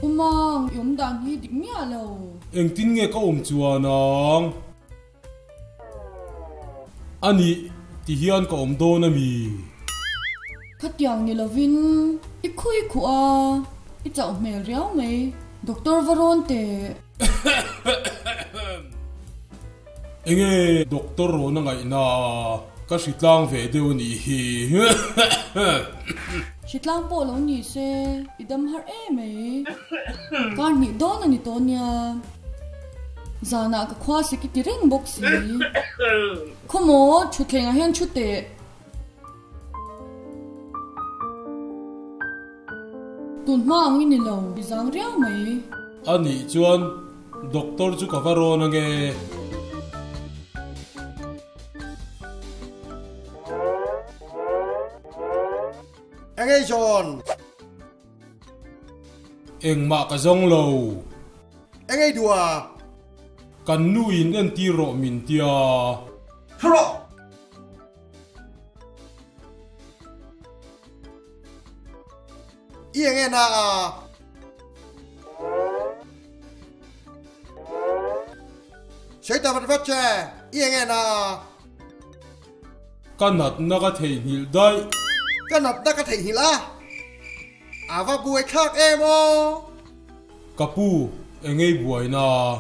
Umang, yom dan hi dik mia lo. Eng tin nghe có chua nang. Ani ti hian có đô na mi. Khát yang ni lovin, ikhui khu a, ichau mel riau me. Doctor varon te. Eng e doctor ro na ngai na. Ka sitlang ve deu ni hi. Sitlang po lo ni se, idam har e me. Kan ni don ani to nia. Zana ka khwa se ki tireng boxi. Khomo chutlenga hian chute. Tun ma angin ni lo, bizang riau me. Ani chuan doctor chu ka varo na nge. Anh ấy John. Eng ma ka zong lo. Anh ấy đùa. Kan nuin en ti ro min tia. Thro. Yên nghe na. Sẽ ta vật vật che. Yên nghe na. Kan nat na ka thei hil dai. Cái nắp đã có thể hiểu là à và buổi khác em ô Kapu eng ei buai na.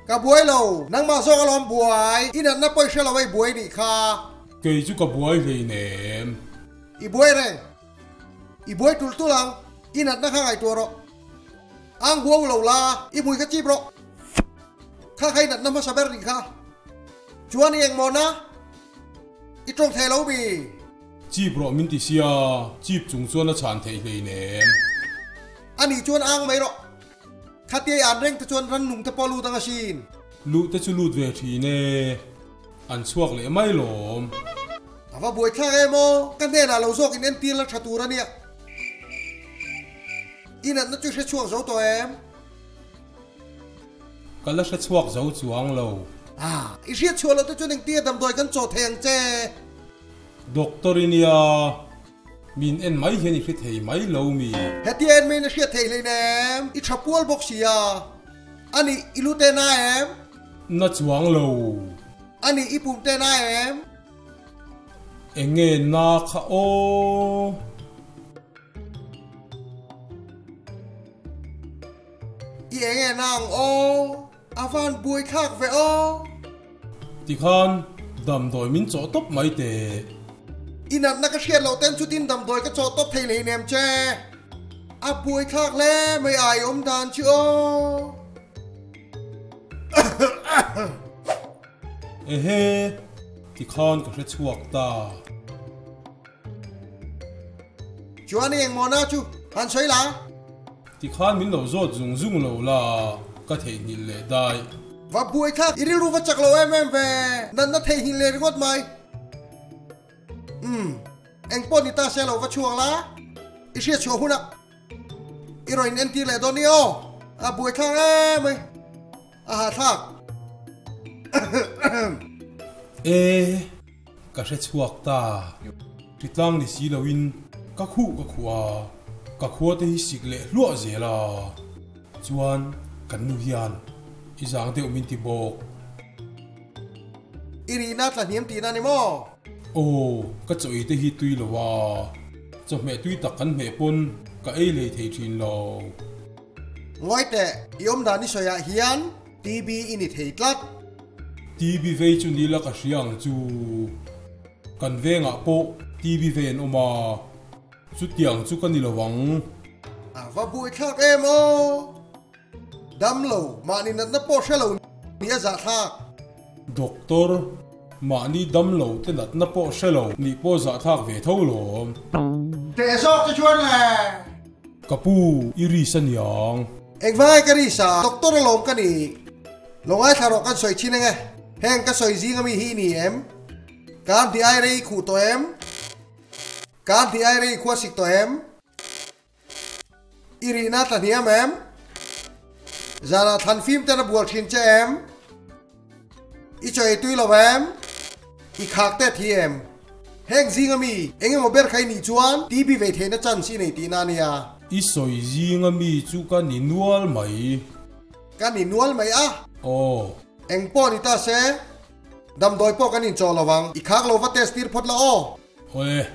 cả buổi lâu nang mà do làm buổi ít nhất nó phải sẽ là vậy buổi đi kha Kei chu ka buai hlei nem. i buổi này i buổi tul tulang ít nhất nó khác ngày tua rồi ang buông lâu la i buổi cái chip rồi khác hay nhất nó mà saber đi kha chuan anh mona i trong thay lâu bì Chip ro min ti sia. Chip chung chuan a chan thei hlei nem. anh đi chuan ang mấy rồi khát tia ăn reng ta chuan rắn nung ta polu tang asin Lu te chu lut ve thi ne. An chuak le mai lom. à và buổi khác em ô cái này là lâu rồi cái nên tiền là chặt tu ra nè ít nhất nó chưa sẽ chuang dấu to em Ka la sha chuak zo chuang lo. à ít riết chua là tôi cho nên tiền đầm đôi căn chỗ thèn che Doctorinia min en mai hian I thei mai lo mi. hết tiền mình nó riết thèn lên em ít chập buol bốc xì à anh ấy ilu tên na em Na chuang lo. anh ấy ipum tên na em Eng nge na kha o. i nghe nàng ô avan buổi khác về ô Ti khan dam doi min cho top mai te. ít nhất nó cái riết lâu tên chút tin đầm đôi cái chỗ tốt thèn lên em che à buổi khác lẽ mấy ai ôm đàn chứ ô Ehe. Ti khan ka sha chuak ta. chú anh em mona chú anh xoay lá Ti khan min lo zo zung zung lo la. Ka thei ni le dai. và buổi khác ít lu vật chắc lâu em về nên nó thấy hình lên ngót mày anh bọn đi ta sẽ lâu vật chuồng lá ít sẽ chuồng hôn ạ ít rồi anh ti lại đó đi ô à buổi khác em ơi à thắc E ka sha chuak ta. Titlang ni si lo in ka khua. Ka khua te hi sik le hluah zela. Chuan kan nu hian I zang deuh min ti bok. Irina là niệm tin anh mò Oh, ka choi te hi tui lo wa. Cho me tui tak kan me pon ka ei le thei thin lo. ngói tệ yếm đàn đi xoay hiền TV in thầy tlat TV ve chu ni la ka hriang chu. Kan venga po TV ven oma. Chu tiang chu kan ni lawang. à và buổi khác em ô đâm lâu mà nên nó bỏ xe lâu nia giả thác Doctor ma ni dam lo te nat na po shelo ni po za thak ve tho lo. để sót cho chuan là Kapu iri san yang. anh vai cái gì sao doctor lồng cái này lồng ai thà cái sợi chi này nghe heng cái sợi gì ngami hi ni em can thì ai đây khu to em can thì ai đây khu xịt to em Irina là niệm em Zara than phim tên là buộc thiên cho em. Ý cho ấy tuy là em. Ý khác tết thì em. Hẹn gì ngắm mi, anh em một biết khai nị chuan, tí bị về thế nó chân xin này tí nà nè. Ý soi gì ngắm mi chú cái nị nual mày. Cái nị nual mày á? Ồ. Anh po nị ta sẽ. Đâm đôi po cái nị cho là vang, ý khác lâu vắt test tiết phật là ô. Ôi.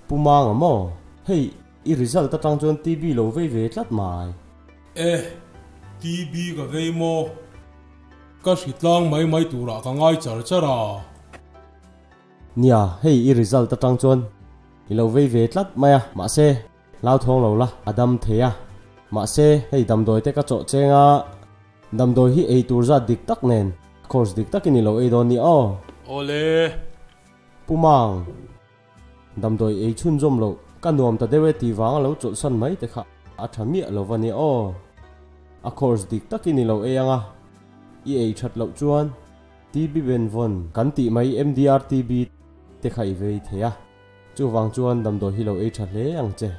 Pumang amo, hey, i result ta tang chuan TV lo ve tlat mai. TV ka vei mo. Ka hitlang mai tura ka ngai chara. Nia, hey, i result ta tang chuan i lo ve tlat mai ma se lao thong lo la adam theya. Ma se hey dam doi te ka cho chenga. Dam doi hi ei tur za dik tak nen. Course dik tak ni lo ei don ni o. Ole. Pumang đam đôi ấy chun zoom lo, căn nuông ta dewe ti vang lo chọn sân mấy te khá, mía lo vani o, course dik tắc ini lo ấy anga, ấy chặt lo chuan, TB ben von, căn ti mấy MDR TB te khai về thế à, chu vang chuan đam đôi hi lo ấy chặt lẽ ang che.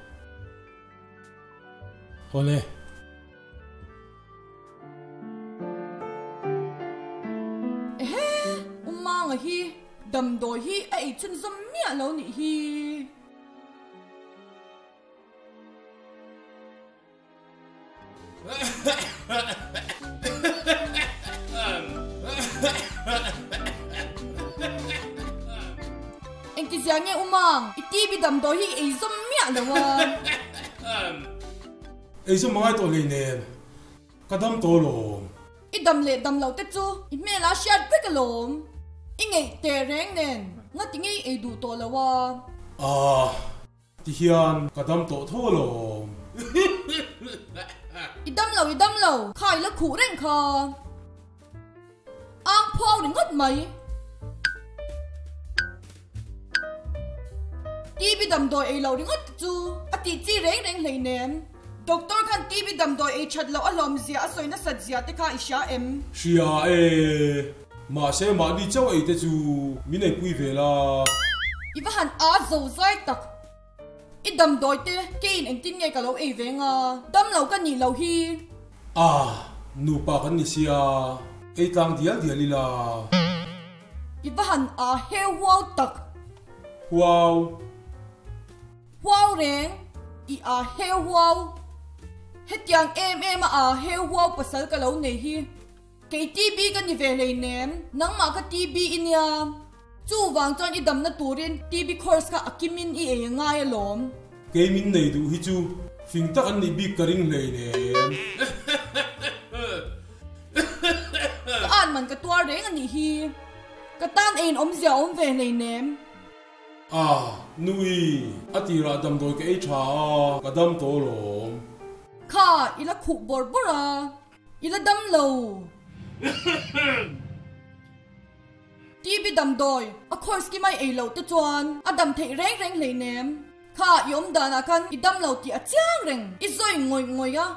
Ole. Mang à hi. Đầm đôi hi ấy chân dâm mía lâu nị hi. Anh kia giang nghe umang, iti bị đầm đôi hi ấy dâm mía lâu à. Ấy số mấy tổ lên nè, cái đâm tổ lồm. Ít đầm lệ đầm lâu tết chú, ít mẹ lá xịt biết cái lồm. Ý ngay tè rèn nền, ngắt tiếng ngay ấy đủ tổ là wa. Thì hiện cái đâm tổ thô lồm. Ít đâm lâu, khai là khủ rèn kha. Ang phao để ngắt mày. Ti bị đầm đôi ấy lâu để ngắt chú, ti chỉ rèn lấy ném. Doctor khan ti bị đầm đôi ấy chặt lâu alom zia, soi na sat zia te kha isha em. Xia mà sẽ mà đi châu ấy thế chú mình này quy về là Iva han a dầu dai tak ít đầm đôi te kein anh tin ngay cả lâu ấy về nga đâm lâu cái nhị lâu hi nụ pa cái này xia ấy tăng dia đi là Iva han a heo wow tak wow reng I a heo wow hết yang em a heo wow pasal cả lâu này hi cái TV cái này về lấy ném nắng mà cái TV inia chú vàng cho ít đầm na turin TV course ka akimin I ấy ngay lom cái mình này đủ hi chú phim tắc anh đi bị cái ring lấy ném cái an man cái tua reng anh hi cái tan ein dẻo về lấy ném nuôi ati ra đâm đôi cái cha cái đâm tổ lồm kha ila khu bor bora ila đâm lâu TV đầm đôi, course kia mai ấy lâu tới chuan, đầm thấy reng lấy ném, kha yom đàn kan, đầm lâu thì chang reng, rồi ngồi á,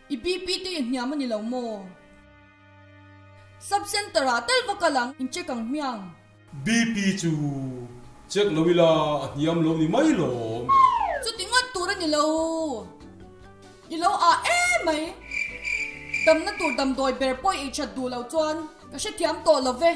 BP thì nhà mình lâu mò, sub center tel vakalang, check ang miang, BP chú check lâu là niam lâu ni mấy lồm, chú tiếng ngắt tu ra ni lâu mày, đầm na tu đầm đôi bè boy ấy chặt du lâu chuan, cái sẽ thiam to là về.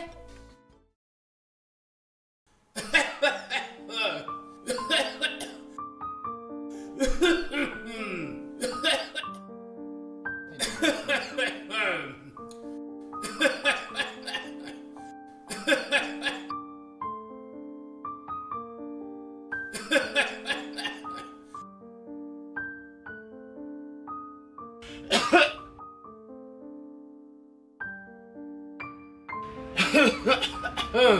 Mang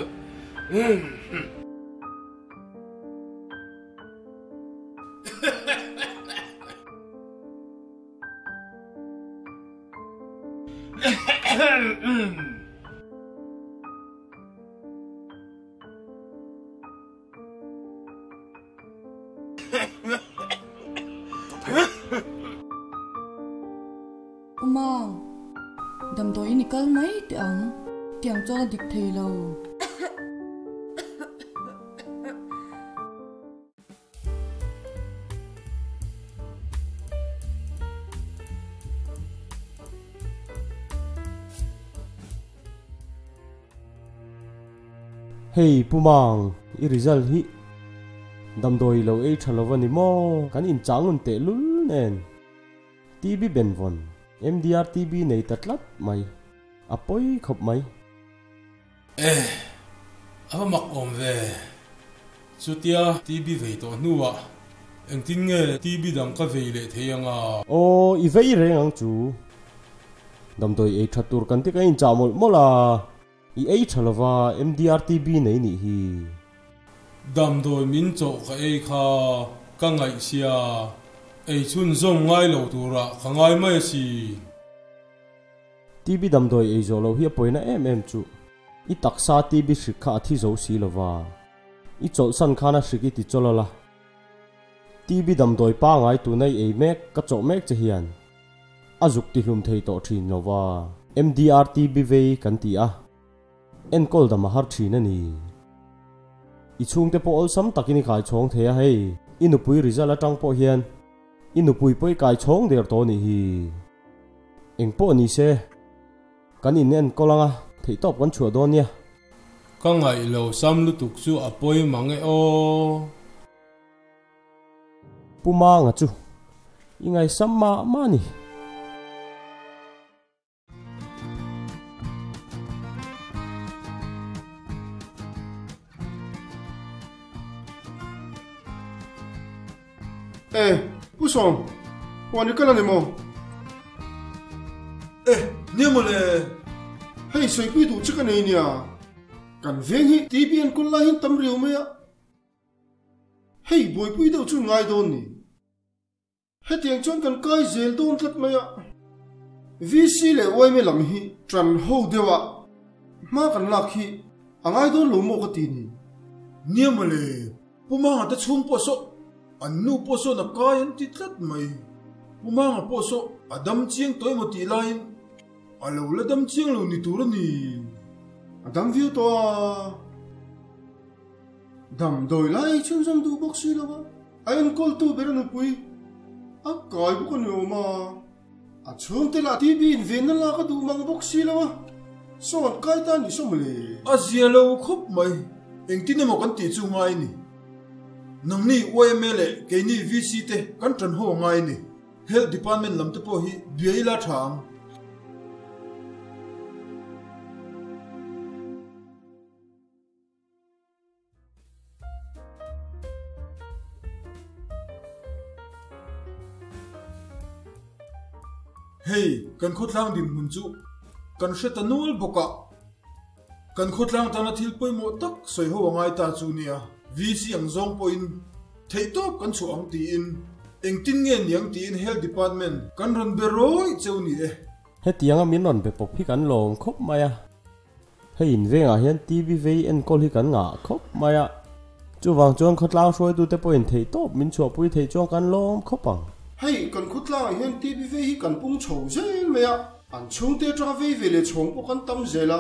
đầm tối ini kal mấy tiang cho dik thei lo. Hey Pumang, i result hi dam doi lo e thalovani mo kan in changun te lul nen TB benvon MDR TB nei tatlat mai apoi khop mai ava mak om ve chutia TB ve to nuwa engtin nge TB dang ka ve le theyanga o i vei reng chu dam doi e thatur kan te ka in chamol mola i e thalova MDR TB nei ni hi dam doi min cho ka e kha ka ngai sia ei chun zom ngai lo tura ka ngai mai si TB dam doi e zo lo hi poina chu i taksa TB shikha thi zo si lova i chol san khana shiki ti cholola TB dam doi pa ngai tu nei e mek ka cho mek che hian azuk ti hlum thei to thin lova MDR TB ve kan ti a en kol dam har thin ani i chung te po ol sam takini khai chong thea hei inupui result atang po hian inupui poi kai chong der to ni hi engpo ni se kan in en kolanga thei top kan chua don nia ka ngai lo sam lu tuk chu apoi mange o puma nga chu ingai samma mani Pusong, wani kala ni mo. Niamole. Hey, soy pui du chika nei nia. Kan veng hi TBN kun la hin tam riu me ya. Hey, boy pui do chu ngai don ni. He tiang chon kan kai zel don tlat me ya. VC le oi me lam hi tran ho dewa. Ma kan lak hi angai don lo mo ka ti ni. Niamole. Pumanga ta chung po so. Anu poso na kayan titlat may pumanga poso adam chiang toy mo ti lain alaw la dam chiang lo ni turan ni adam view to dam doi lai chun sam du bok si lawa ayon kol tu beran pui a kai bu ko no ma a chung te la ti bin ven la ka du mang bok si lawa so an kai ta ni som le azialo khop mai engtin mo kan ti chu ngai ni nang ni OML ke ni VC te kan tran ho ngai ni health department lam te po hi biaila thang hey kan khotlang din hun chu kan shetanul boka kan khotlang tana thil poi mo tak soi ho ngai ta chu nia VC ang zong po in thei top kan chu ang ti in engtin nge niang ti in health department kan ron beroi cheu ni e he tianga min non be pop hi kan long khop maya he in venga hian TV ve en kol hi kan nga khop maya chu wang chon khotlang soi tu te point thei top min chu pui thei chong kan lom khopang hey kan khotlang hian TV ve hi kan pung chho zel me ya an chung te tra ve ve le chong po kan tam zela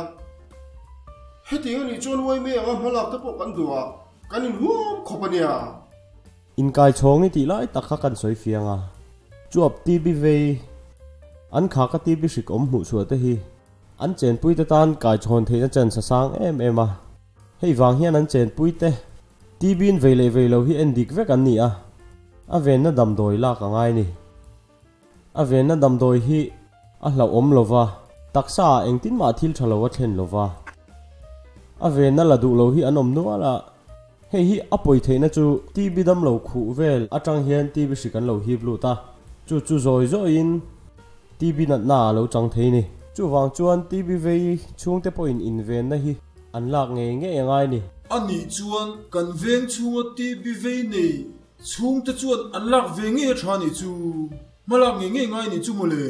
he tianga ni chon wai me anga halak te po kan duwa kanin huam khopania in kai chong ni ti lai takha kan soi fianga chuap TB ve an kha ka TB sik om hu chu te hi an chen pui te tan kai chon the na chen sa sang em a hei wang hian an chen pui te TB in ve lo hi en dik ve kan ni a ven na dam doi la ka ngai ni a ven na dam doi hi a hlau om lova taksa engtin ma thil thalowa thlen lova a ven na la du lo hi an om nu ala hei hi apoi theina chu TB dam lo khu vel atang hian TB sikan lo hi blu ta chu zoi zo in TB na lo chang theini chu wang chuan TB ve chung te point in ven na hi an lak nge ngai ni ani chuan kan veng chunga TV ve nei chung te chuan an lak ve nge thani chu malak nge ngai ni chu mole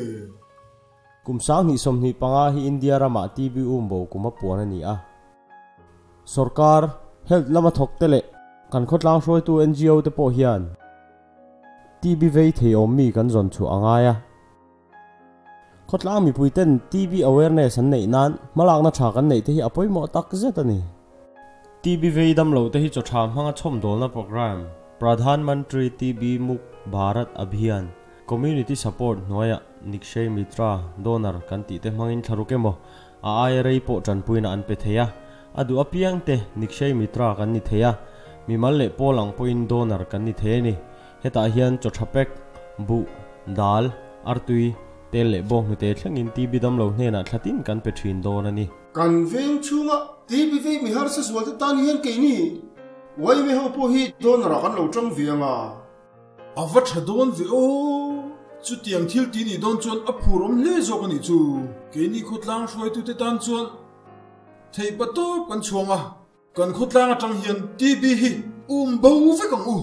kum sang ni som ni panga hi India rama TV bo kuma puan ani a sarkar health lama thok tele kan khotlang roi tu NGO te po hian TV ve thei om mi kan zon chu angaya khotlang mi puiten TV awareness an nei nan malak na tha kan nei te hi apoi mo tak zet ani TV ve dam lo te hi cho tham hanga chom dol na program Pradhan Mantri TV Muk Bharat Abhiyan Community Support Noya Nikshay Mitra Donor kan ti te mangin tharuke mo a ai po tran puina an pe theya adu apiang te Nikshay Mitra kan ni theya mi mal le polang point donor kan ni the ni heta hian cho thapek bu dal artui tel le bong te thlangin TV dam lo hne na thlatin kan pe thin don ani kan veng chunga TV ve mi har se swal tan hian ke ni wai me ho po hi don ra kan lo tang vianga awa thadon ve o chu tiang thil ti ni don chuan a phurom le zok ani chu ke ni khotlang roi tu te tan chuan thei pato kan chuanga kan khotlang atang hian TV hi bo ve kang u